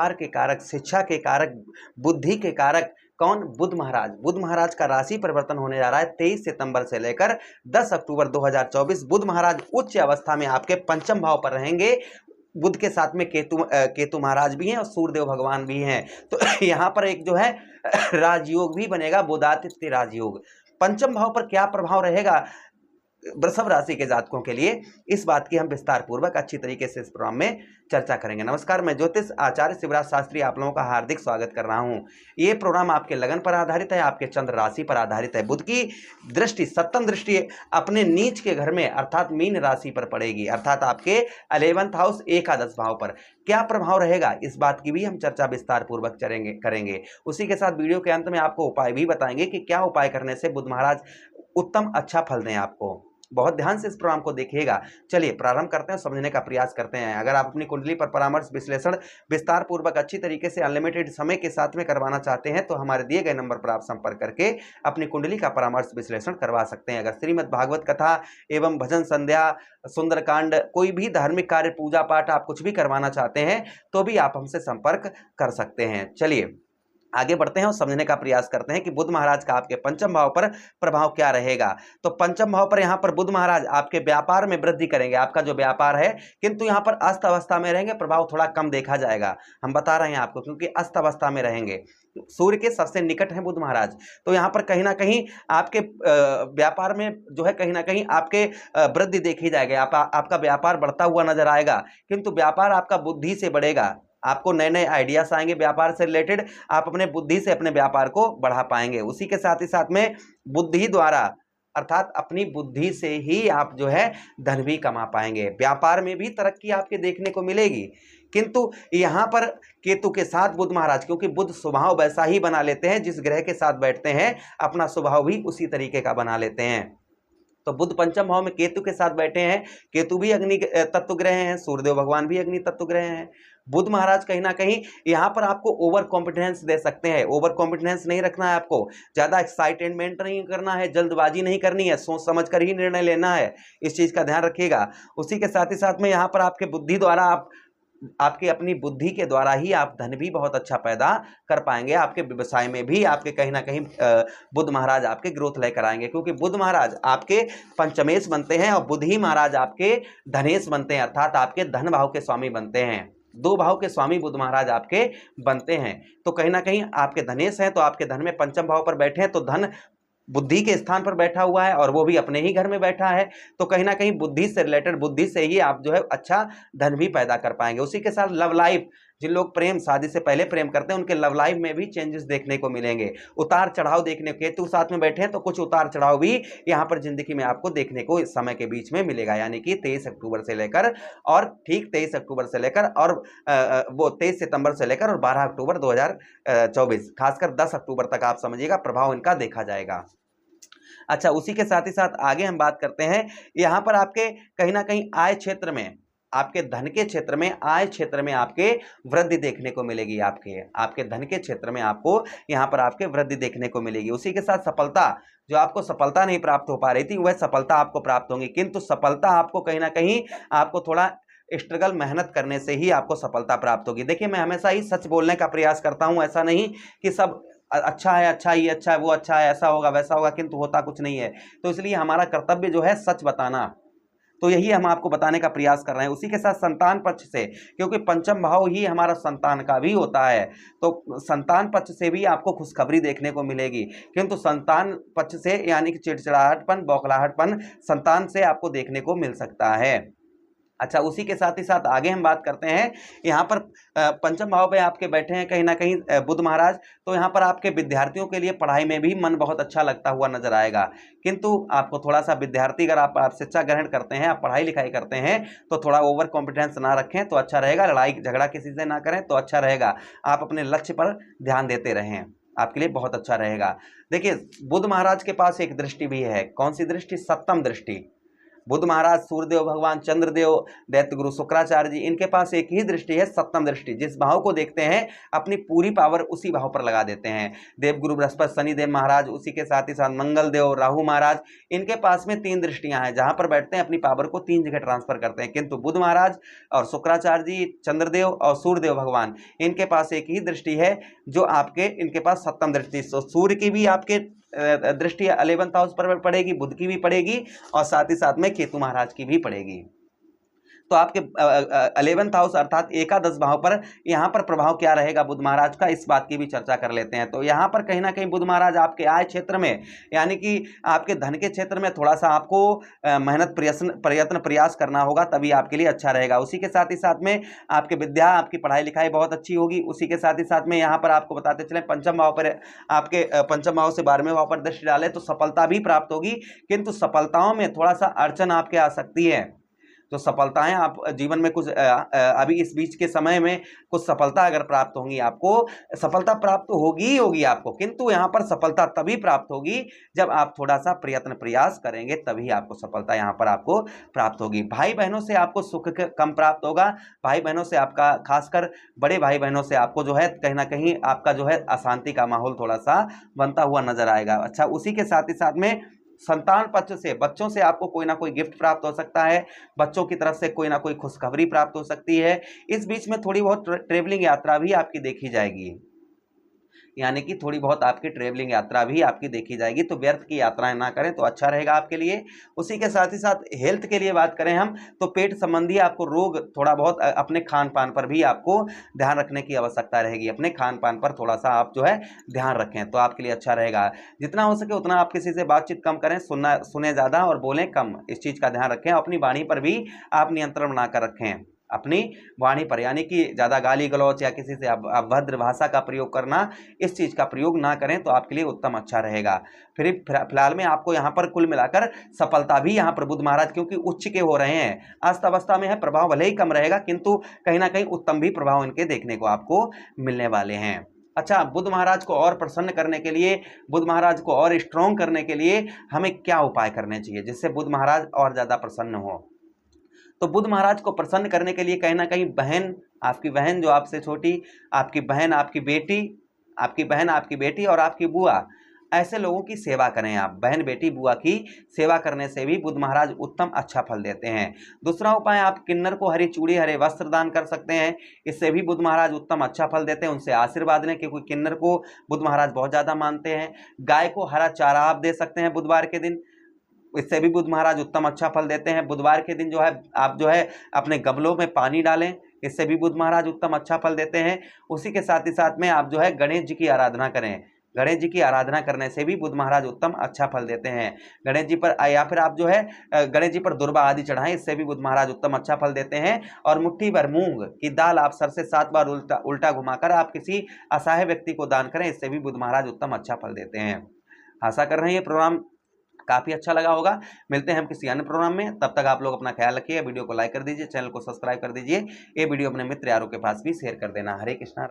विचार के कारक, शिक्षा के कारक, बुद्धि के कारक कौन? बुध महाराज। बुध महाराज का राशि परिवर्तन होने जा रहा है 23 सितंबर से लेकर 10 अक्टूबर 2024। बुध महाराज उच्च अवस्था में आपके पंचम भाव पर रहेंगे। बुध के साथ में केतु महाराज भी हैं और सूर्यदेव भगवान भी हैं। तो यहाँ पर एक जो है राजयोग भी बनेगा, बुधादित्य राजयोग। पंचम भाव पर क्या प्रभाव रहेगा वृषभ राशि के जातकों के लिए, इस बात की हम विस्तार पूर्वक अच्छी तरीके से इस प्रोग्राम में चर्चा करेंगे। नमस्कार, मैं ज्योतिष आचार्य शिवराज शास्त्री आप लोगों का हार्दिक स्वागत कर रहा हूं। ये प्रोग्राम आपके लगन पर आधारित है, आपके चंद्र राशि पर आधारित है। बुध की दृष्टि, सप्तम दृष्टि अपने नीच के घर में अर्थात मीन राशि पर पड़ेगी, अर्थात आपके 11th हाउस एकादश भाव पर। क्या प्रभाव रहेगा इस बात की भी हम चर्चा विस्तार पूर्वक करेंगे। उसी के साथ वीडियो के अंत में आपको उपाय भी बताएंगे कि क्या उपाय करने से बुध महाराज उत्तम अच्छा फल दें आपको। बहुत ध्यान से इस प्रोग्राम को देखिएगा। चलिए प्रारंभ करते हैं, समझने का प्रयास करते हैं। अगर आप अपनी कुंडली पर परामर्श विश्लेषण विस्तार पूर्वक अच्छी तरीके से अनलिमिटेड समय के साथ में करवाना चाहते हैं तो हमारे दिए गए नंबर पर आप संपर्क करके अपनी कुंडली का परामर्श विश्लेषण करवा सकते हैं। अगर श्रीमद् भागवत कथा एवं भजन संध्या, सुंदरकांड, कोई भी धार्मिक कार्य, पूजा पाठ आप कुछ भी करवाना चाहते हैं तो भी आप हमसे संपर्क कर सकते हैं। चलिए आगे बढ़ते हैं और समझने का प्रयास करते हैं कि बुध महाराज का आपके पंचम भाव पर प्रभाव क्या रहेगा। तो पंचम भाव पर यहाँ पर बुध महाराज आपके व्यापार में वृद्धि करेंगे, आपका जो व्यापार है, किंतु यहाँ पर अस्त अवस्था में रहेंगे, प्रभाव थोड़ा कम देखा जाएगा। हम बता रहे हैं आपको क्योंकि अस्त अवस्था में रहेंगे, सूर्य के सबसे निकट हैं बुध महाराज। तो यहाँ पर कहीं ना कहीं आपके व्यापार में जो है कहीं ना कहीं आपके वृद्धि देखी जाएगी, आपका व्यापार बढ़ता हुआ नजर आएगा, किंतु व्यापार आपका बुद्धि से बढ़ेगा। आपको नए नए आइडियाज आएंगे व्यापार से रिलेटेड, आप अपने बुद्धि से अपने व्यापार को बढ़ा पाएंगे। उसी के साथ ही साथ में बुद्धि द्वारा अर्थात अपनी बुद्धि से ही आप जो है धन भी कमा पाएंगे। व्यापार में भी तरक्की आपके देखने को मिलेगी। किंतु यहाँ पर केतु के साथ बुध महाराज, क्योंकि बुध स्वभाव वैसा ही बना लेते हैं, जिस ग्रह के साथ बैठते हैं अपना स्वभाव भी उसी तरीके का बना लेते हैं। तो बुध पंचम भाव में केतु के साथ बैठे हैं। केतु भी अग्नि तत्व ग्रह हैं, सूर्यदेव भगवान भी अग्नि तत्व ग्रह हैं। बुध महाराज कहीं ना कहीं यहाँ पर आपको ओवर कॉन्फिडेंस दे सकते हैं। ओवर कॉन्फिडेंस नहीं रखना है आपको, ज्यादा एक्साइटमेंट नहीं करना है, जल्दबाजी नहीं करनी है, सोच समझ कर ही निर्णय लेना है, इस चीज का ध्यान रखिएगा। उसी के साथ ही साथ में यहाँ पर आपके बुद्धि द्वारा आपके अपनी बुद्धि के द्वारा ही आप धन भी बहुत अच्छा पैदा कर पाएंगे। आपके व्यवसाय में भी आपके कहीं ना कहीं बुध महाराज आपके ग्रोथ लेकर आएंगे, क्योंकि बुध महाराज आपके पंचमेश बनते हैं और बुध ही महाराज आपके धनेश बनते हैं, अर्थात आपके धन भाव के स्वामी बनते हैं। दो भाव के स्वामी बुध महाराज आपके बनते हैं। तो कहीं ना कहीं आपके धनेश हैं, तो आपके धन में पंचम भाव पर बैठे हैं, तो धन बुद्धि के स्थान पर बैठा हुआ है और वो भी अपने ही घर में बैठा है। तो कहीं ना कहीं बुद्धि से रिलेटेड, बुद्धि से ही आप जो है अच्छा धन भी पैदा कर पाएंगे। उसी के साथ लव लाइफ, जिन लोग प्रेम शादी से पहले प्रेम करते हैं उनके लव लाइफ में भी चेंजेस देखने को मिलेंगे, उतार चढ़ाव देखने को। केतु साथ में बैठे हैं तो कुछ उतार चढ़ाव भी यहाँ पर जिंदगी में आपको देखने को इस समय के बीच में मिलेगा, यानी कि 23 अक्टूबर से लेकर और ठीक 23 अक्टूबर से लेकर और वो 23 सितंबर से लेकर और 12 अक्टूबर 2024, खासकर 10 अक्टूबर तक आप समझिएगा प्रभाव इनका देखा जाएगा। अच्छा, उसी के साथ ही साथ आगे हम बात करते हैं, यहाँ पर आपके कहीं ना कहीं आय क्षेत्र में, आपके धन के क्षेत्र में, आय क्षेत्र में आपके वृद्धि देखने को मिलेगी। आपके धन के क्षेत्र में आपको यहाँ पर आपके वृद्धि देखने को मिलेगी। उसी के साथ सफलता, जो आपको सफलता नहीं प्राप्त हो पा रही थी वह सफलता आपको प्राप्त होगी, किंतु सफलता आपको कहीं ना कहीं आपको थोड़ा स्ट्रगल मेहनत करने से ही आपको सफलता प्राप्त होगी। देखिए, मैं हमेशा ही सच बोलने का प्रयास करता हूं, ऐसा नहीं कि सब अच्छा है, अच्छा ही अच्छा है, वो अच्छा है, ऐसा होगा वैसा होगा, किंतु होता कुछ नहीं है। तो इसलिए हमारा कर्तव्य जो है सच बताना, तो यही हम आपको बताने का प्रयास कर रहे हैं। उसी के साथ संतान पक्ष से, क्योंकि पंचम भाव ही हमारा संतान का भी होता है, तो संतान पक्ष से भी आपको खुशखबरी देखने को मिलेगी। किंतु संतान पक्ष से यानी कि चिड़चिड़ाहटपन, बौखलाहटपन संतान से आपको देखने को मिल सकता है। अच्छा, उसी के साथ ही साथ आगे हम बात करते हैं, यहाँ पर पंचम भाव पे आपके बैठे हैं कहीं ना कहीं बुध महाराज, तो यहाँ पर आपके विद्यार्थियों के लिए पढ़ाई में भी मन बहुत अच्छा लगता हुआ नजर आएगा। किंतु आपको थोड़ा सा विद्यार्थी, अगर आप शिक्षा ग्रहण करते हैं, आप पढ़ाई लिखाई करते हैं, तो थोड़ा ओवर कॉन्फिडेंस ना रखें तो अच्छा रहेगा। लड़ाई झगड़ा किसी से ना करें तो अच्छा रहेगा। आप अपने लक्ष्य पर ध्यान देते रहें, आपके लिए बहुत अच्छा रहेगा। देखिए, बुध महाराज के पास एक दृष्टि भी है। कौन सी दृष्टि? सप्तम दृष्टि। बुध महाराज, सूर्यदेव भगवान, चंद्रदेव, दैत्य गुरु शुक्राचार्य जी, इनके पास एक ही दृष्टि है, सप्तम दृष्टि। जिस भाव को देखते हैं अपनी पूरी पावर उसी भाव पर लगा देते हैं। देवगुरु बृहस्पति, शनिदेव महाराज, उसी के साथ ही साथ मंगल देव, राहु महाराज, इनके पास में 3 दृष्टियां हैं, जहां पर बैठते हैं अपनी पावर को 3 जगह ट्रांसफर करते हैं। किंतु बुध महाराज और शुक्राचार्य जी, चंद्रदेव और सूर्यदेव भगवान, इनके पास एक ही दृष्टि है जो आपके, इनके पास सप्तम दृष्टि। सूर्य की भी आपके दृष्टि 11th हाउस पर पड़ेगी, बुध की भी पड़ेगी और साथ ही साथ में केतु महाराज की भी पड़ेगी। तो आपके 11th हाउस अर्थात एकादश भाव पर यहाँ पर प्रभाव क्या रहेगा बुध महाराज का, इस बात की भी चर्चा कर लेते हैं। तो यहाँ पर कहीं ना कहीं बुध महाराज आपके आय क्षेत्र में, यानी कि आपके धन के क्षेत्र में थोड़ा सा आपको मेहनत, प्रयत्न, प्रयास करना होगा, तभी आपके लिए अच्छा रहेगा। उसी के साथ ही साथ में आपके विद्या, आपकी पढ़ाई लिखाई बहुत अच्छी होगी। उसी के साथ ही साथ में यहाँ पर आपको बताते चले, पंचम भाव पर आपके, पंचम भाव से 12वें भाव पर दृष्टि डाले तो सफलता भी प्राप्त होगी, किंतु सफलताओं में थोड़ा सा अड़चन आपके आ सकती है। तो सफलताएं आप जीवन में कुछ अभी इस बीच के समय में कुछ सफलता अगर प्राप्त होंगी, आपको सफलता प्राप्त होगी ही होगी आपको, किंतु यहाँ पर सफलता तभी प्राप्त होगी जब आप थोड़ा सा प्रयत्न प्रयास करेंगे, तभी आपको सफलता यहाँ पर आपको प्राप्त होगी। भाई बहनों से आपको सुख कम प्राप्त होगा। भाई बहनों से आपका, खासकर बड़े भाई बहनों से आपको जो है कहीं ना कहीं आपका जो है अशांति का माहौल थोड़ा सा बनता हुआ नजर आएगा। अच्छा, उसी के साथ ही साथ में संतान पक्ष से, बच्चों से आपको कोई ना कोई गिफ्ट प्राप्त हो सकता है, बच्चों की तरफ से कोई ना कोई खुशखबरी प्राप्त हो सकती है। इस बीच में थोड़ी बहुत ट्रेवलिंग यात्रा भी आपकी देखी जाएगी, यानी कि थोड़ी बहुत आपकी ट्रेवलिंग यात्रा भी आपकी देखी जाएगी। तो व्यर्थ की यात्राएं ना करें तो अच्छा रहेगा आपके लिए। उसी के साथ ही साथ हेल्थ के लिए बात करें हम, तो पेट संबंधी आपको रोग, थोड़ा बहुत अपने खान पान पर भी आपको ध्यान रखने की आवश्यकता रहेगी। अपने खान पान पर थोड़ा सा आप जो है ध्यान रखें तो आपके लिए अच्छा रहेगा। जितना हो सके उतना आप किसी से बातचीत कम करें, सुने ज़्यादा और बोलें कम, इस चीज़ का ध्यान रखें। अपनी वाणी पर भी आप नियंत्रण बनाकर रखें, अपनी वाणी पर, यानी कि ज़्यादा गाली गलौच या किसी से अभद्र भाषा का प्रयोग करना, इस चीज़ का प्रयोग ना करें तो आपके लिए उत्तम अच्छा रहेगा। फिर फिलहाल में आपको यहाँ पर कुल मिलाकर सफलता भी यहाँ पर बुध महाराज, क्योंकि उच्च के हो रहे हैं, अस्त अवस्था में है, प्रभाव भले ही कम रहेगा, किंतु कहीं ना कहीं उत्तम भी प्रभाव इनके देखने को आपको मिलने वाले हैं। अच्छा, बुध महाराज को और प्रसन्न करने के लिए, बुध महाराज को और स्ट्रॉन्ग करने के लिए हमें क्या उपाय करने चाहिए जिससे बुध महाराज और ज़्यादा प्रसन्न हो? तो बुध महाराज को प्रसन्न करने के लिए कहीं ना कहीं बहन, आपकी बहन जो आपसे छोटी, आपकी बहन, आपकी बेटी, आपकी बहन, आपकी बेटी और आपकी बुआ, ऐसे लोगों की सेवा करें आप। बहन, बेटी, बुआ की सेवा करने से भी बुध महाराज उत्तम अच्छा फल देते हैं। दूसरा उपाय, आप किन्नर को हरी चूड़ी, हरे वस्त्र दान कर सकते हैं, इससे भी बुध महाराज उत्तम अच्छा फल देते हैं। उनसे आशीर्वाद लें, क्योंकि किन्नर को बुध महाराज बहुत ज़्यादा मानते हैं। गाय को हरा चारा आप दे सकते हैं बुधवार के दिन, इससे भी बुध महाराज उत्तम अच्छा फल देते हैं। बुधवार के दिन जो है आप जो है अपने गमलों में पानी डालें, इससे भी बुध महाराज उत्तम अच्छा फल देते हैं। उसी के साथ ही साथ में आप जो है गणेश जी की आराधना करें, गणेश जी की आराधना करने से भी बुध महाराज उत्तम अच्छा फल देते हैं। गणेश जी पर, या फिर आप जो है गणेश जी पर दुर्वा आदि चढ़ाएं, इससे भी बुध महाराज उत्तम अच्छा फल देते हैं। और मुट्ठी भर मूंग की दाल आप सर से 7 बार उल्टा घुमाकर आप किसी असहाय व्यक्ति को दान करें, इससे भी बुध महाराज उत्तम अच्छा फल देते हैं। आशा कर रहे हैं ये प्रोग्राम काफ़ी अच्छा लगा होगा। मिलते हैं हम किसी अन्य प्रोग्राम में, तब तक आप लोग अपना ख्याल रखिए। वीडियो को लाइक कर दीजिए, चैनल को सब्सक्राइब कर दीजिए, ये वीडियो अपने मित्र यारों के पास भी शेयर कर देना। हरे कृष्णा।